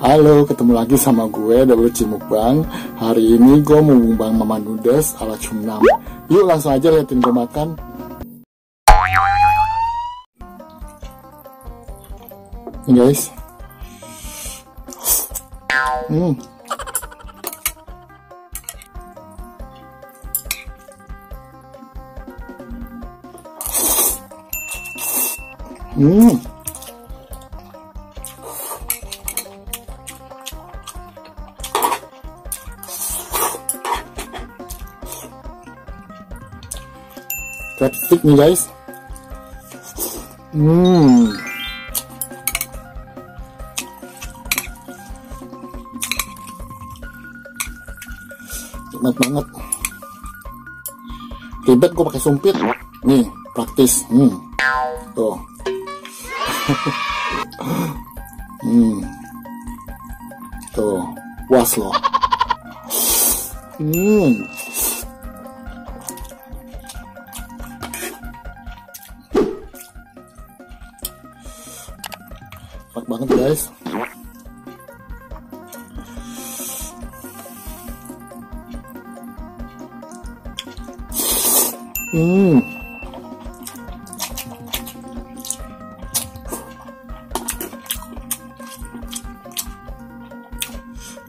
Halo, ketemu lagi sama gue WC Mukbang. Hari ini gue mau mukbang mama noodles ala Cumnam. Yuk langsung aja liatin gue makan. Ini guys. Crab stick nih guys. Nikmat banget. Ribet gue pakai sumpit. Nih, praktis. Tuh. Tuh, puas loh. Enak banget guys.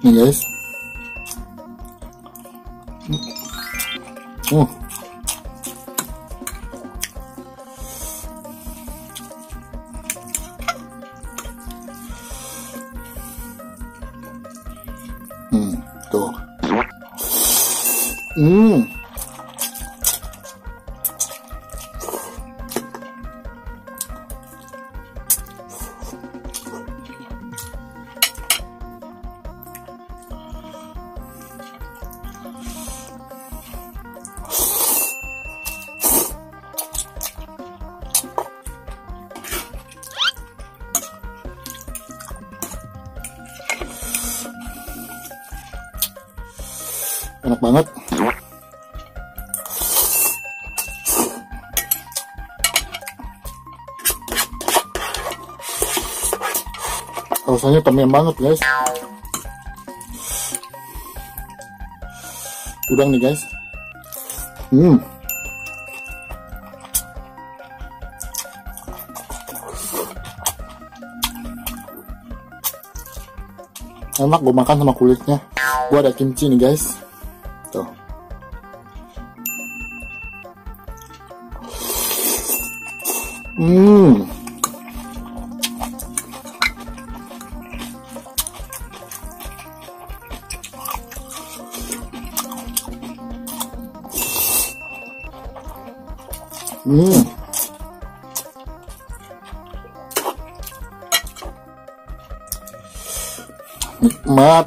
Nih guys. Tuh. Enak banget. Rasanya temem banget guys. Udang nih guys. Enak gue makan sama kulitnya. Gue ada kimchi nih guys. Tuh. Nikmat.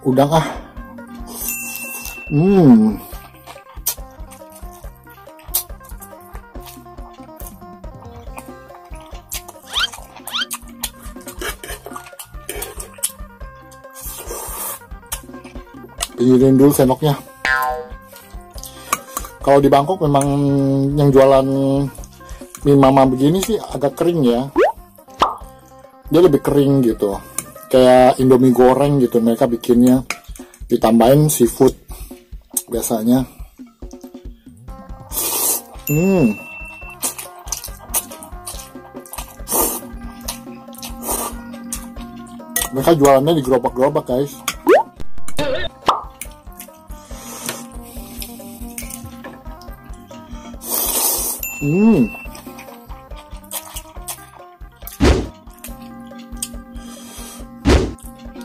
Udang ah. Pikirin dulu sendoknya. Kalau di Bangkok memang yang jualan mie mama begini sih agak kering ya. Dia lebih kering gitu. Kayak Indomie goreng gitu mereka bikinnya. Ditambahin seafood biasanya. Mereka jualannya di gerobak-gerobak guys.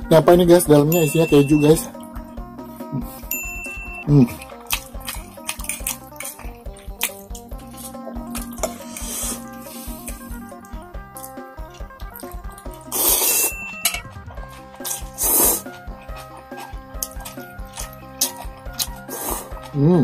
Ini apa ini guys? Dalamnya isinya keju guys. Hmm.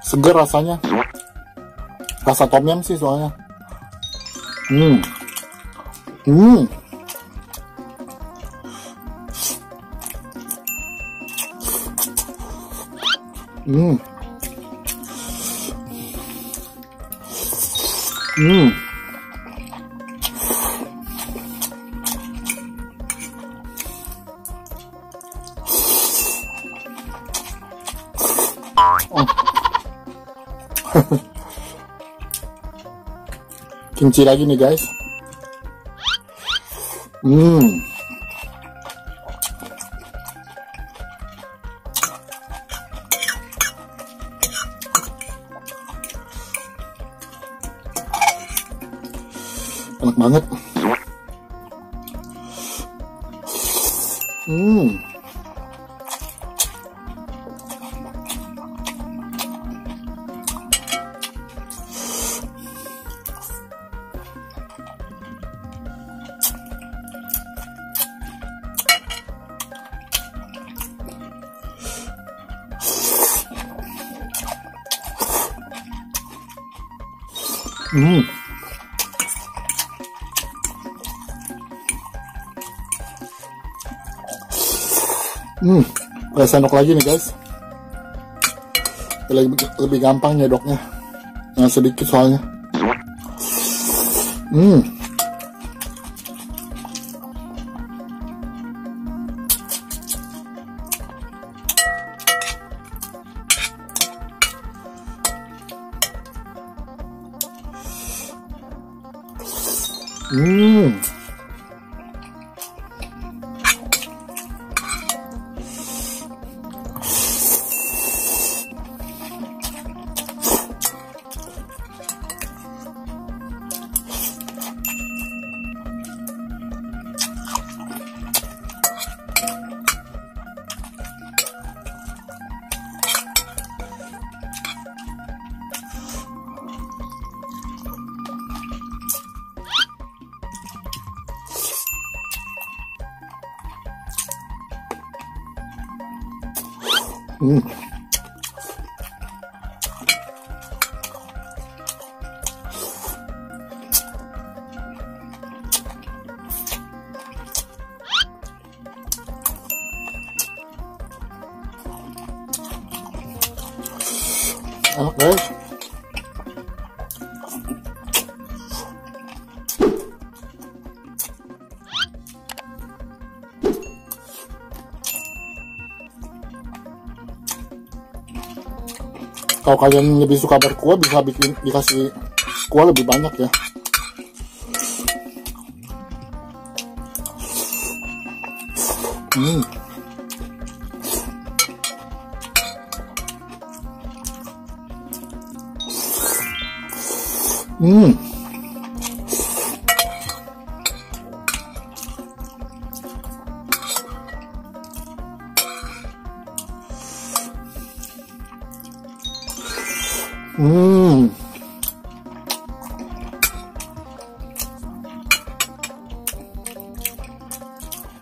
Seger rasanya, rasa tom yum sih soalnya. Hmm. Hmm. Hmm. Hmm. Kimchi lagi nih guys. Enak banget. Kayak sendok lagi nih guys. Lebih gampang nyedoknya. Yang sedikit soalnya. Enak guys. Kalau kalian lebih suka berkuah, bisa dikasih kuah lebih banyak ya.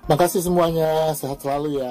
Makasih semuanya, sehat selalu ya.